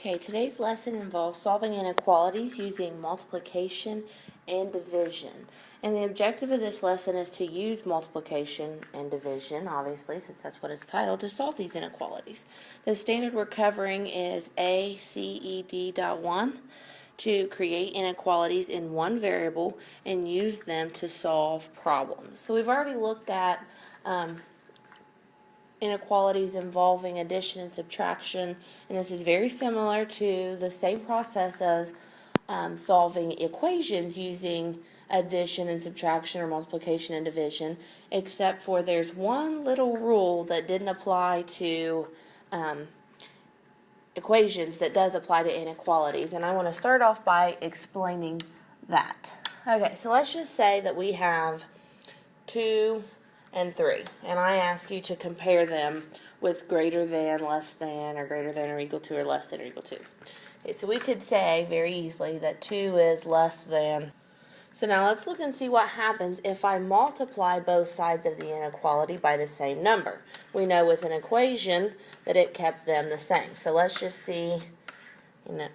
Okay, today's lesson involves solving inequalities using multiplication and division. And the objective of this lesson is to use multiplication and division, obviously, since that's what it's titled, to solve these inequalities. The standard we're covering is ACED.1 to create inequalities in one variable and use them to solve problems. So we've already looked at inequalities involving addition and subtraction, and this is very similar to the same process as solving equations using addition and subtraction or multiplication and division, except for there's one little rule that didn't apply to equations that does apply to inequalities, and I want to start off by explaining that. Okay, so let's just say that we have 2 and 3, and I ask you to compare them with greater than, less than, or greater than or equal to, or less than or equal to. Okay, so we could say very easily that 2 is less than. So now let's look and see what happens if I multiply both sides of the inequality by the same number. We know with an equation that it kept them the same. So let's just see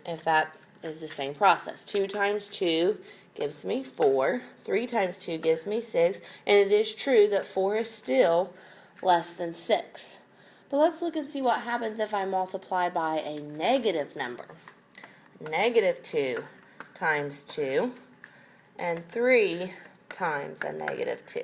if that is the same process. 2 times 2 gives me 4. 3 times 2 gives me 6. And it is true that 4 is still less than 6. But let's look and see what happens if I multiply by a negative number. Negative 2 times 2 and 3 times a negative 2.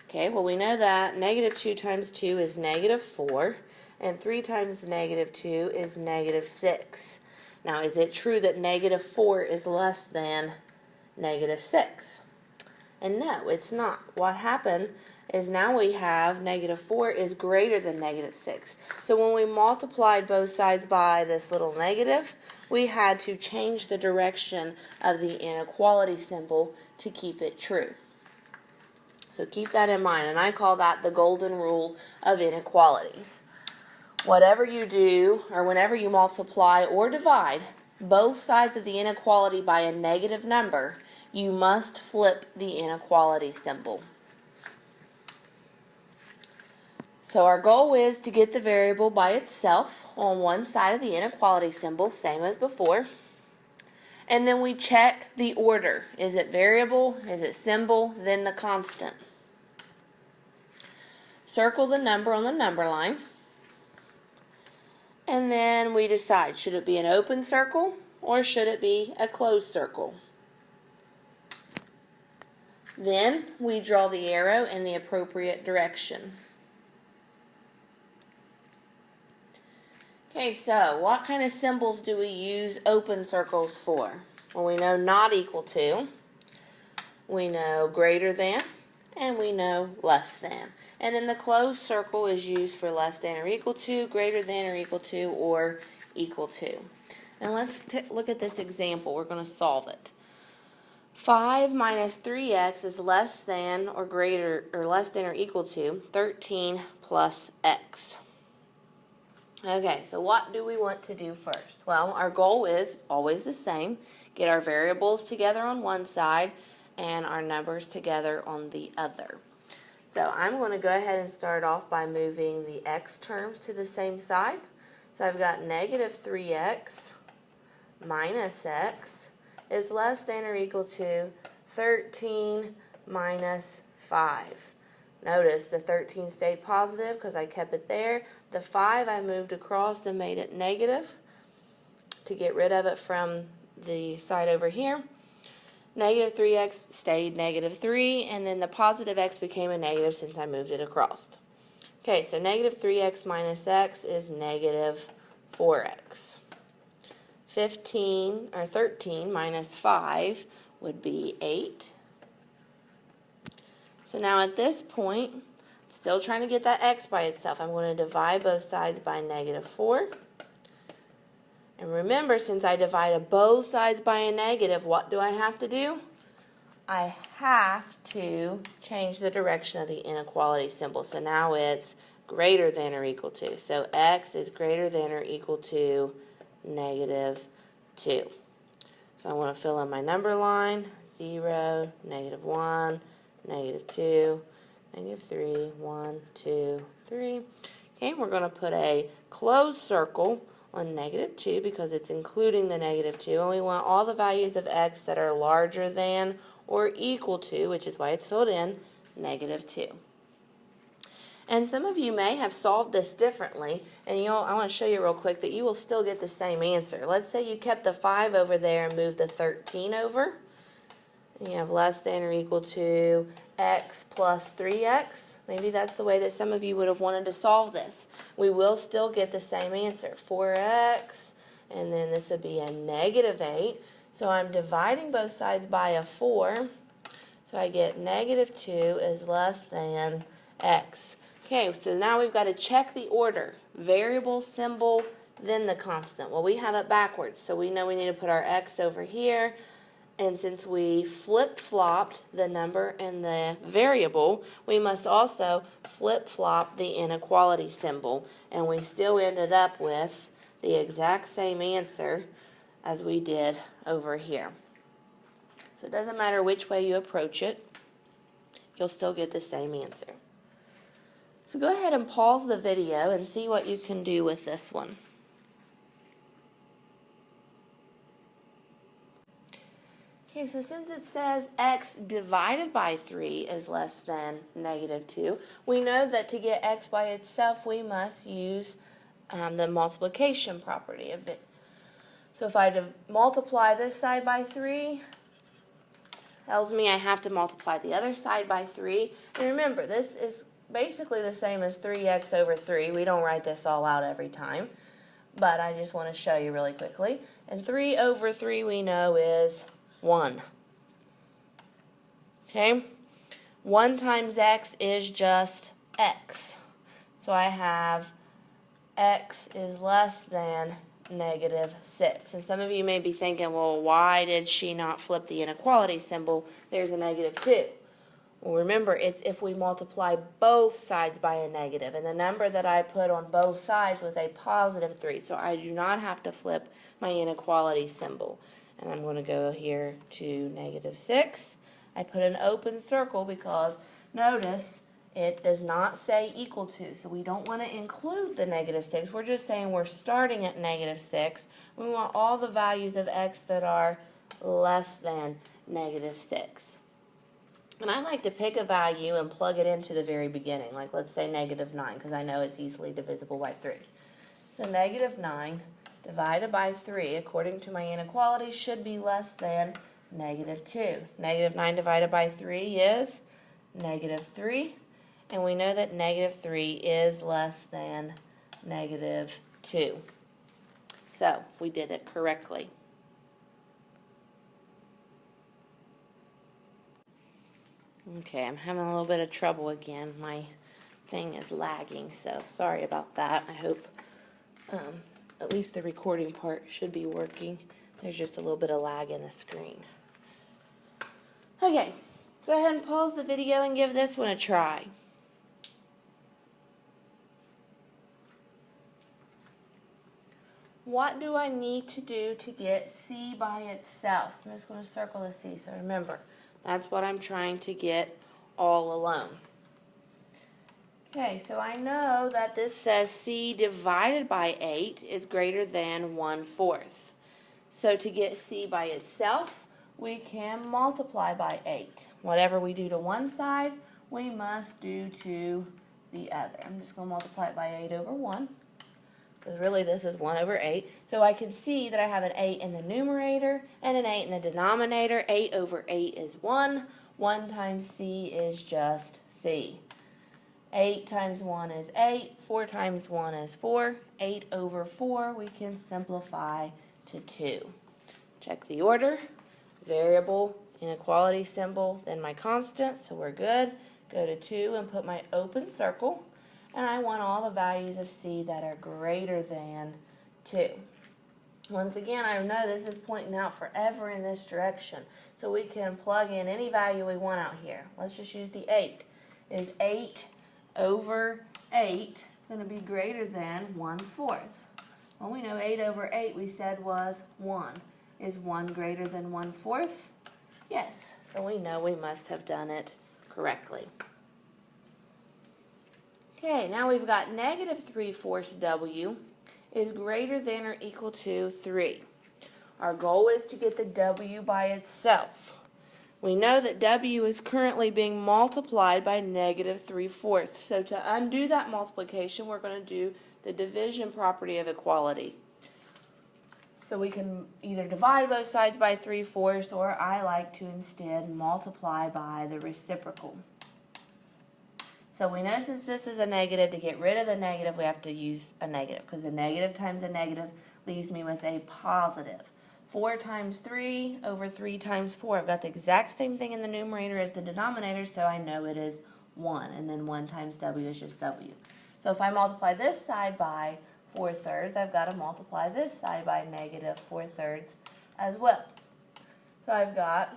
Okay, well we know that negative 2 times 2 is negative 4, and 3 times negative 2 is negative 6. Now, is it true that negative 4 is less than negative 6? And no, it's not. What happened is now we have negative 4 is greater than negative 6. So when we multiplied both sides by this little negative, we had to change the direction of the inequality symbol to keep it true. So keep that in mind, and I call that the golden rule of inequalities. Whatever you do, or whenever you multiply or divide both sides of the inequality by a negative number, you must flip the inequality symbol. So our goal is to get the variable by itself on one side of the inequality symbol, same as before. And then we check the order. Is it variable? Is it symbol? Then the constant. Circle the number on the number line. And then we decide, should it be an open circle or should it be a closed circle? Then we draw the arrow in the appropriate direction. Okay, so what kind of symbols do we use open circles for? Well, we know not equal to, we know greater than, and we know less than. And then the closed circle is used for less than or equal to, greater than or equal to, or equal to. And let's look at this example. We're going to solve it. 5 minus 3x is less than or greater or less than or equal to 13 plus x. Okay, so what do we want to do first? Well, our goal is always the same. Get our variables together on one side and our numbers together on the other. So I'm going to go ahead and start off by moving the x terms to the same side. So I've got negative 3x minus x is less than or equal to 13 minus 5. Notice the 13 stayed positive because I kept it there. The 5 I moved across and made it negative to get rid of it from the side over here. Negative 3x stayed negative 3, and then the positive x became a negative since I moved it across. Okay, so negative 3x minus x is negative 4x. 13 minus 5 would be 8. So now at this point, still trying to get that x by itself, I'm going to divide both sides by negative 4. And remember, since I divided both sides by a negative, what do I have to do? I have to change the direction of the inequality symbol. So now it's greater than or equal to. So x is greater than or equal to negative 2. So I want to fill in my number line, 0, negative 1, negative 2, negative 3, 1, 2, 3. Okay, we're going to put a closed circle on negative 2 because it's including the negative 2. And we want all the values of x that are larger than or equal to, which is why it's filled in, negative 2. And some of you may have solved this differently, and I want to show you real quick that you will still get the same answer. Let's say you kept the 5 over there and moved the 13 over. And you have less than or equal to x plus 3x. Maybe that's the way that some of you would have wanted to solve this. We will still get the same answer, 4x, and then this would be a negative 8. So I'm dividing both sides by a 4, so I get negative 2 is less than x. Okay, so now we've got to check the order. Variable, symbol, then the constant. Well, we have it backwards, so we know we need to put our x over here. And since we flip-flopped the number and the variable, we must also flip-flop the inequality symbol. And we still ended up with the exact same answer as we did over here. So it doesn't matter which way you approach it, you'll still get the same answer. So go ahead and pause the video and see what you can do with this one. Okay, so since it says x divided by 3 is less than negative 2, we know that to get x by itself, we must use the multiplication property of it. So if I multiply this side by 3, tells me I have to multiply the other side by 3. And remember, this is basically the same as 3x over 3. We don't write this all out every time, but I just want to show you really quickly. And 3 over 3 we know is 1. Okay? 1 times x is just x. So I have x is less than negative 6. And some of you may be thinking, well, why did she not flip the inequality symbol? There's a negative 2. Well, remember, it's if we multiply both sides by a negative. And the number that I put on both sides was a positive 3. So I do not have to flip my inequality symbol. And I'm going to go here to negative 6. I put an open circle because, notice, it does not say equal to. So we don't want to include the negative 6. We're just saying we're starting at negative 6. We want all the values of x that are less than negative 6. And I like to pick a value and plug it into the very beginning. Like, let's say negative 9, because I know it's easily divisible by 3. So negative 9 divided by 3, according to my inequality, should be less than negative 2. Negative 9 divided by 3 is negative 3. And we know that negative 3 is less than negative 2. So we did it correctly. Okay, I'm having a little bit of trouble again. My thing is lagging, so sorry about that. I hope at least the recording part should be working. There's just a little bit of lag in the screen. Okay, go ahead and pause the video and give this one a try. What do I need to do to get C by itself? I'm just going to circle the C, so remember, that's what I'm trying to get all alone. Okay, so I know that this says C divided by 8 is greater than 1/4. So to get C by itself, we can multiply by 8. Whatever we do to one side, we must do to the other. I'm just going to multiply it by 8 over 1. Because really this is 1 over 8. So I can see that I have an 8 in the numerator and an 8 in the denominator. 8 over 8 is 1. 1 times C is just C. 8 times 1 is 8. 4 times 1 is 4. 8 over 4 we can simplify to 2. Check the order. Variable, inequality symbol, then my constant. So we're good. Go to 2 and put my open circle. And I want all the values of C that are greater than 2. Once again, I know this is pointing out forever in this direction. So we can plug in any value we want out here. Let's just use the 8. Is 8 over 8 going to be greater than 1/4? Well, we know 8 over 8 we said was 1. Is 1 greater than 1/4? Yes. So we know we must have done it correctly. Okay, now we've got negative 3/4 W is greater than or equal to 3. Our goal is to get the W by itself. We know that W is currently being multiplied by negative 3/4. So to undo that multiplication, we're going to do the division property of equality. So we can either divide both sides by 3/4, or I like to instead multiply by the reciprocal. So we know since this is a negative, to get rid of the negative, we have to use a negative, because a negative times a negative leaves me with a positive. 4 times 3 over 3 times 4. I've got the exact same thing in the numerator as the denominator, so I know it is 1. And then 1 times W is just W. So if I multiply this side by 4/3, I've got to multiply this side by negative 4/3 as well. So I've got,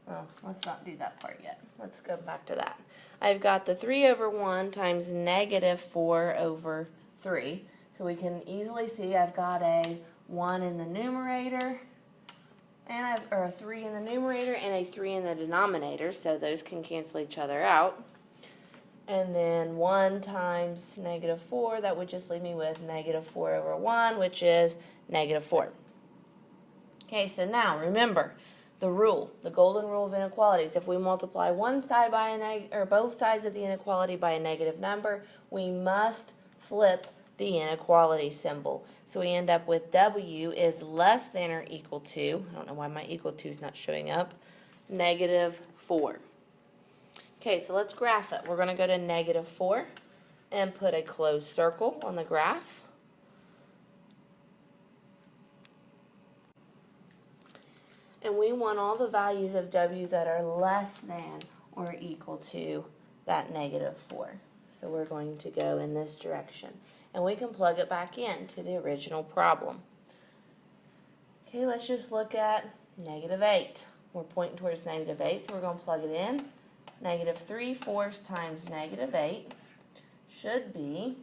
well, let's not do that part yet. Let's go back to that. I've got the 3 over 1 times negative 4 over 3. So we can easily see I've got a 1 in the numerator, and or a 3 in the numerator and a 3 in the denominator, so those can cancel each other out. And then 1 times negative 4, that would just leave me with negative 4 over 1, which is negative 4. Okay, so now remember the rule, the golden rule of inequalities. If we multiply one side by or both sides of the inequality by a negative number, we must flip the inequality symbol. So we end up with W is less than or equal to, I don't know why my equal to is not showing up, negative 4. Okay, so let's graph it. We're going to go to negative 4 and put a closed circle on the graph. And we want all the values of W that are less than or equal to that negative 4. So we're going to go in this direction. And we can plug it back into the original problem. Okay, let's just look at negative 8. We're pointing towards negative 8, so we're going to plug it in. Negative 3/4 times negative 8 should be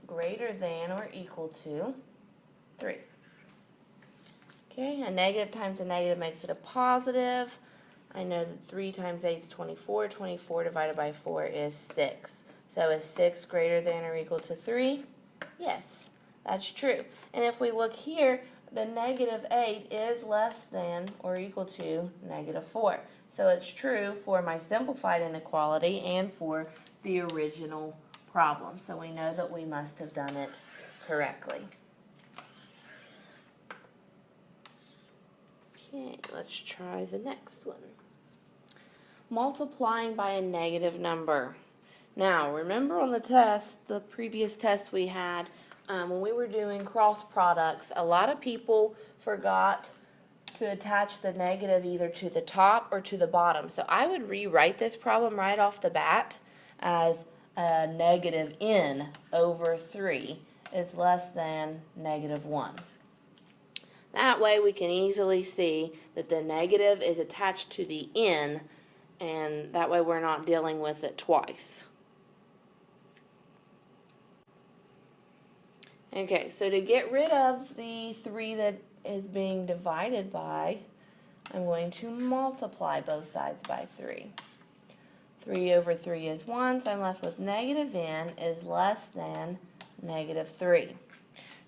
greater than or equal to 3. Okay, a negative times a negative makes it a positive. I know that 3 times 8 is 24. 24 divided by 4 is 6. So is 6 greater than or equal to 3? Yes, that's true. And if we look here, the negative 8 is less than or equal to negative 4. So it's true for my simplified inequality and for the original problem. So we know that we must have done it correctly. Okay, let's try the next one. Multiplying by a negative number. Now, remember on the test, the previous test we had, when we were doing cross products, a lot of people forgot to attach the negative either to the top or to the bottom. So I would rewrite this problem right off the bat as a negative n over 3 is less than negative 1. That way we can easily see that the negative is attached to the n, and that way we're not dealing with it twice. Okay, so to get rid of the 3 that is being divided by, I'm going to multiply both sides by 3. 3 over 3 is 1, so I'm left with negative n is less than negative 3.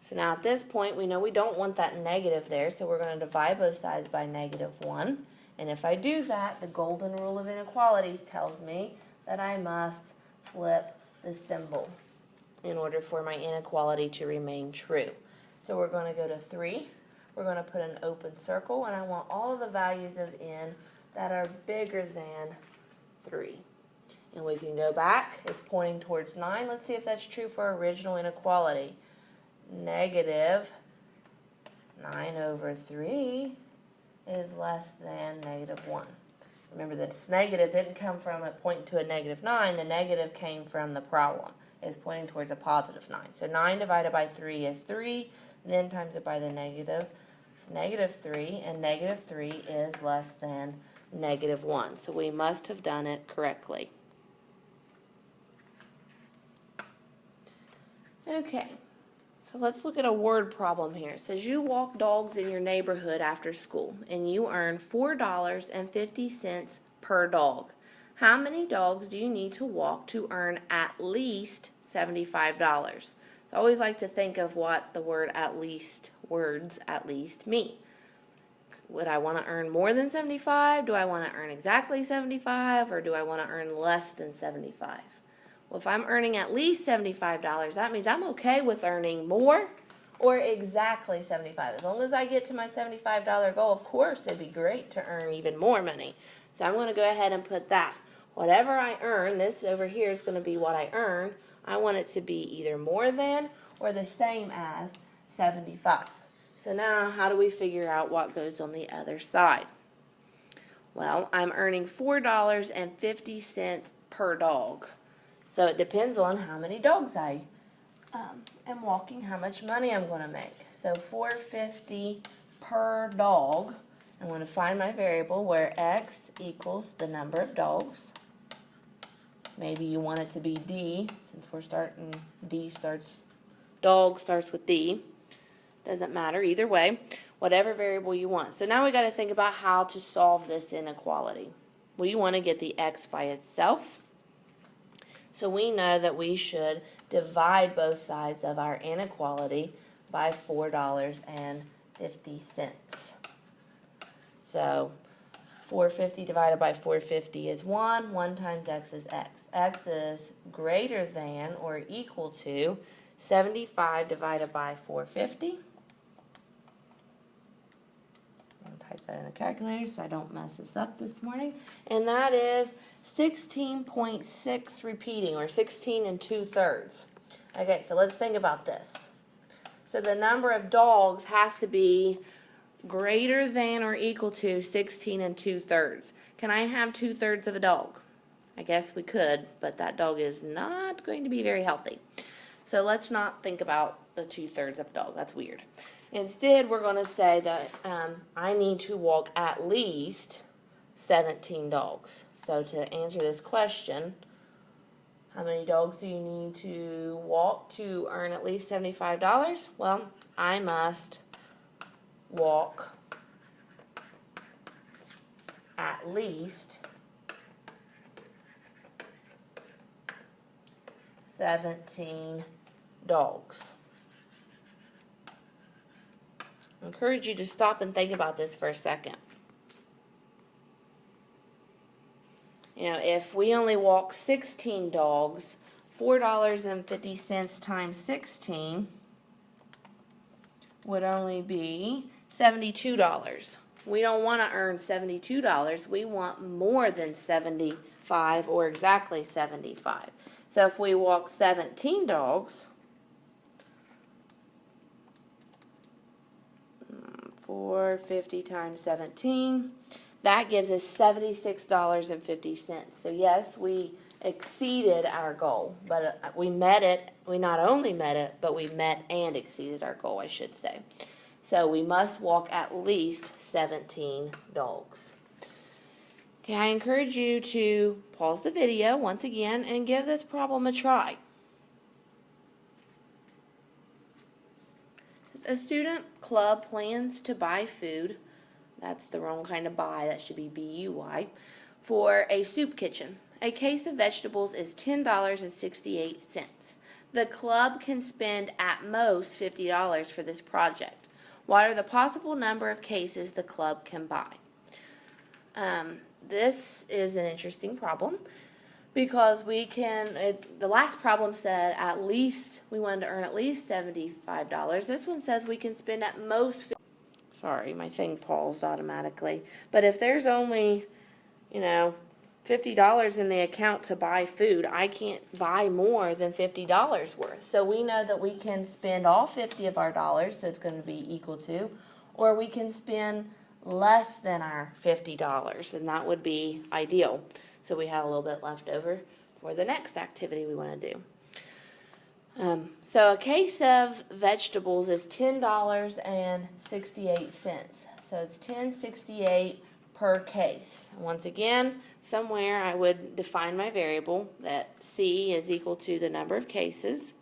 So now at this point, we know we don't want that negative there, so we're going to divide both sides by negative 1. And if I do that, the golden rule of inequalities tells me that I must flip the symbol in order for my inequality to remain true. So we're going to go to 3. We're going to put an open circle, and I want all of the values of n that are bigger than 3. And we can go back. It's pointing towards 9. Let's see if that's true for our original inequality. Negative 9 over 3 is less than negative 1. Remember that this negative didn't come from a point to a negative 9. The negative came from the problem. It's pointing towards a positive 9. So 9 divided by 3 is 3. Then times it by the negative. It's negative 3. And negative 3 is less than negative 1. So we must have done it correctly. Okay. So let's look at a word problem here. It says you walk dogs in your neighborhood after school and you earn $4.50 per dog. How many dogs do you need to walk to earn at least $75. So I always like to think of what the words at least mean. Would I want to earn more than 75? Do I want to earn exactly 75? Or do I want to earn less than 75? Well, if I'm earning at least $75, that means I'm okay with earning more or exactly 75. As long as I get to my $75 goal, of course, it'd be great to earn even more money. So I'm going to go ahead and put that. Whatever I earn, this over here is going to be what I earn. I want it to be either more than or the same as 75. So now, how do we figure out what goes on the other side? Well, I'm earning $4.50 per dog. So it depends on how many dogs I am walking, how much money I'm going to make. So $4.50 per dog. I'm going to find my variable where x equals the number of dogs. Maybe you want it to be D, since we're starting, dog starts with D. Doesn't matter either way, whatever variable you want. So now we got to think about how to solve this inequality. We want to get the x by itself. So we know that we should divide both sides of our inequality by $4.50. So $4.50 divided by $4.50 is 1. 1 times x is x. X is greater than or equal to 75 divided by $4.50. I'm going to type that in a calculator so I don't mess this up this morning. And that is 16.6 repeating, or 16 2/3. Okay, so let's think about this. So the number of dogs has to be greater than or equal to 16 2/3. Can I have 2/3 of a dog? I guess we could, but that dog is not going to be very healthy. So let's not think about the 2/3 of a dog. That's weird. Instead, we're going to say that I need to walk at least 17 dogs. So to answer this question, how many dogs do you need to walk to earn at least $75? Well, I must walk at least 17 dogs. I encourage you to stop and think about this for a second. You know, if we only walk 16 dogs, $4.50 times 16 would only be $72. We don't want to earn $72. We want more than 75 or exactly 75. So if we walk 17 dogs, $4.50 times 17, that gives us $76.50. So yes, we exceeded our goal, but we met it. We not only met it, but we met and exceeded our goal, I should say. So we must walk at least 17 dogs. Okay, I encourage you to pause the video once again and give this problem a try. A student club plans to buy food, that's the wrong kind of buy, that should be B-U-Y, for a soup kitchen. A case of vegetables is $10.68. The club can spend at most $50 for this project. What are the possible number of cases the club can buy? This is an interesting problem because we can, the last problem said at least, we wanted to earn at least $75. This one says we can spend at most, sorry, my thing paused automatically. But if there's only, $50 in the account to buy food, I can't buy more than $50 worth. So we know that we can spend all 50 of our dollars, so it's going to be equal to, or we can spend less than our $50, and that would be ideal. So we have a little bit left over for the next activity we want to do. So a case of vegetables is $10.68. So it's $10.68 per case. Once again, somewhere I would define my variable that C is equal to the number of cases.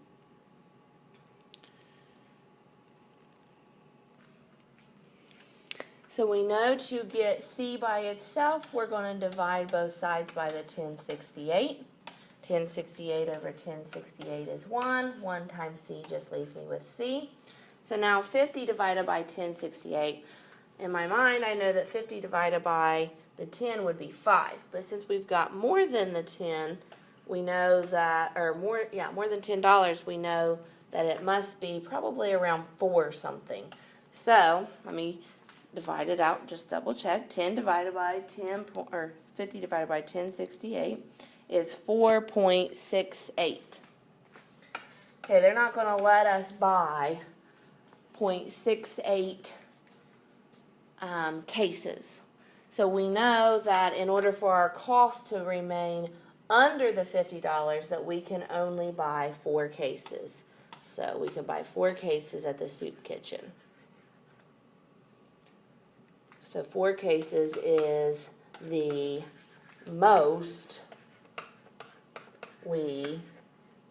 So we know to get C by itself, we're going to divide both sides by the 1068. 1068 over 1068 is 1. 1 times c just leaves me with c. So now 50 divided by 1068. In my mind, I know that 50 divided by the 10 would be 5. But since we've got more than the 10, we know that, or more than $10, we know that it must be probably around 4 something. So let me divide it out, just double check. 10 divided by 10, or 50 divided by 1068 is 4.68. Okay, they're not going to let us buy 0.68 cases. So we know that in order for our cost to remain under the $50, that we can only buy 4 cases. So we can buy 4 cases at the soup kitchen. So 4 cases is the most we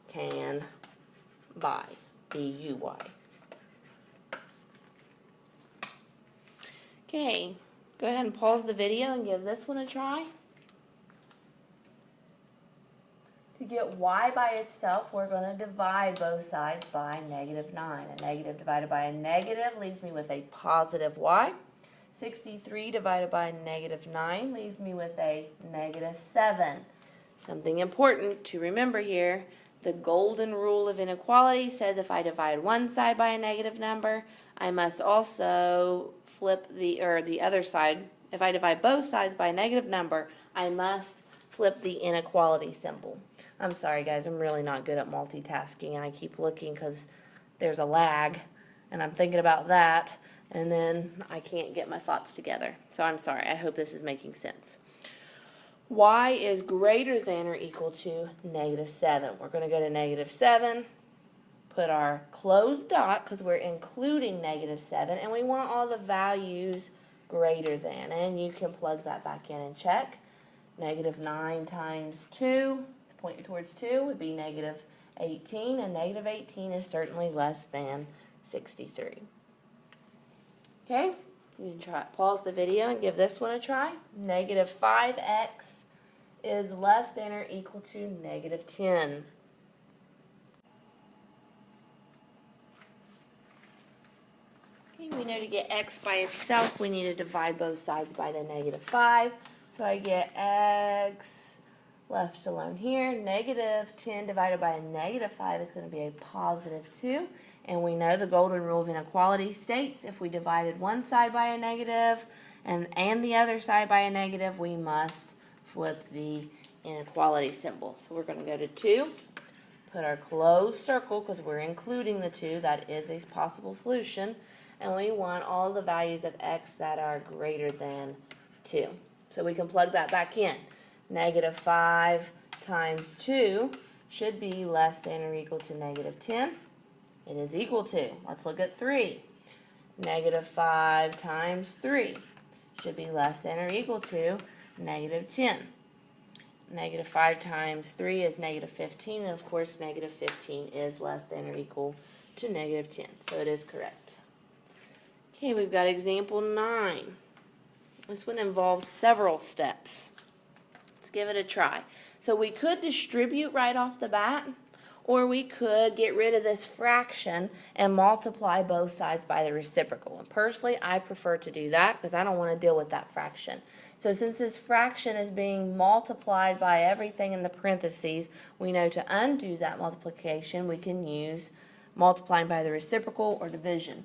can buy, B-U-Y. Okay, go ahead and pause the video and give this one a try. To get y by itself, we're going to divide both sides by -9. A negative divided by a negative leaves me with a positive y. 63 divided by -9 leaves me with a -7. Something important to remember here, the golden rule of inequality says if I divide one side by a negative number, I must also flip the other side. If I divide both sides by a negative number, I must flip the inequality symbol. I'm sorry guys, I'm really not good at multitasking, and I keep looking because there's a lag, and I'm thinking about that, and then I can't get my thoughts together. So I'm sorry, I hope this is making sense. Y is greater than or equal to -7. We're going to go to -7, put our closed dot because we're including -7, and we want all the values greater than, and you can plug that back in and check. -9 times 2, it's pointing towards 2, would be -18, and -18 is certainly less than 63. Okay, you can pause the video and give this one a try. -5x is less than or equal to -10. Okay, we know to get x by itself, we need to divide both sides by the -5. So I get x left alone here. -10 divided by a -5 is going to be a +2. And we know the golden rule of inequality states if we divided one side by a negative and the other side by a negative, we must flip the inequality symbol. So we're going to go to 2, put our closed circle because we're including the 2. That is a possible solution. And we want all the values of x that are greater than 2. So we can plug that back in. -5 times 2 should be less than or equal to -10. It is equal to, let's look at 3. -5 times 3 should be less than or equal to -10. -5 times 3 is -15, and of course -15 is less than or equal to -10, so it is correct. Okay, we've got example 9. This one involves several steps. Let's give it a try. So we could distribute right off the bat, or we could get rid of this fraction and multiply both sides by the reciprocal. And personally, I prefer to do that because I don't want to deal with that fraction. So since this fraction is being multiplied by everything in the parentheses, we know to undo that multiplication, we can use multiplying by the reciprocal or division.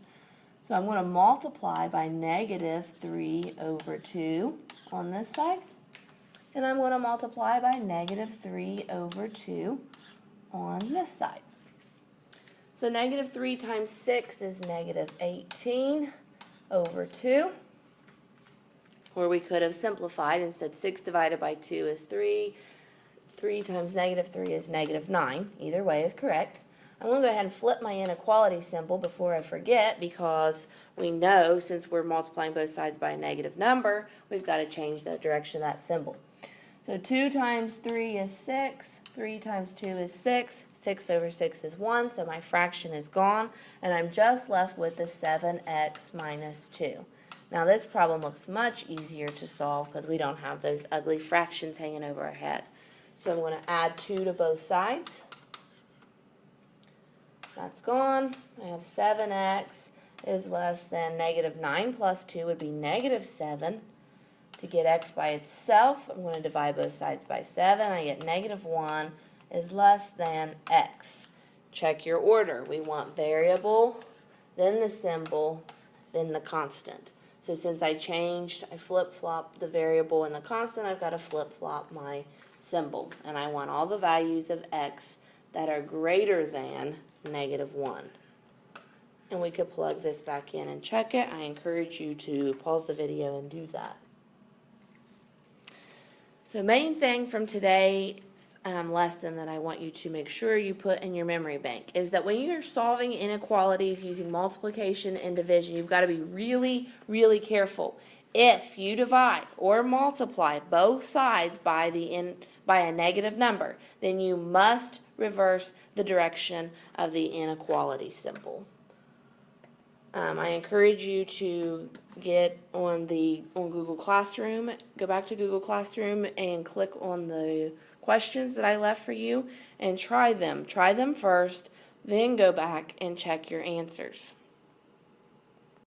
So I'm going to multiply by -3 over 2 on this side. And I'm going to multiply by -3 over 2 on this side. So -3 times 6 is -18 over 2. Or we could have simplified and said 6 divided by 2 is 3. 3 times -3 is -9. Either way is correct. I'm going to go ahead and flip my inequality symbol before I forget, because we know since we're multiplying both sides by a negative number, we've got to change the direction of that symbol. So 2 times 3 is 6, 3 times 2 is 6, 6 over 6 is 1, so my fraction is gone, and I'm just left with the 7x minus 2. Now this problem looks much easier to solve because we don't have those ugly fractions hanging over our head. So I'm going to add 2 to both sides. That's gone. I have 7x is less than negative 9 plus 2 would be negative 7. To get x by itself, I'm going to divide both sides by 7. I get negative 1 is less than x. Check your order. We want variable, then the symbol, then the constant. So since I flip-flopped the variable and the constant, I've got to flip-flop my symbol. And I want all the values of x that are greater than negative 1. And we could plug this back in and check it. I encourage you to pause the video and do that. So main thing from today's lesson that I want you to make sure you put in your memory bank is that when you're solving inequalities using multiplication and division, you've got to be really, really careful. If you divide or multiply both sides by a negative number, then you must reverse the direction of the inequality symbol. I encourage you to get on Google Classroom, go back to Google Classroom and click on the questions that I left for you and try them. Try them first, then go back and check your answers.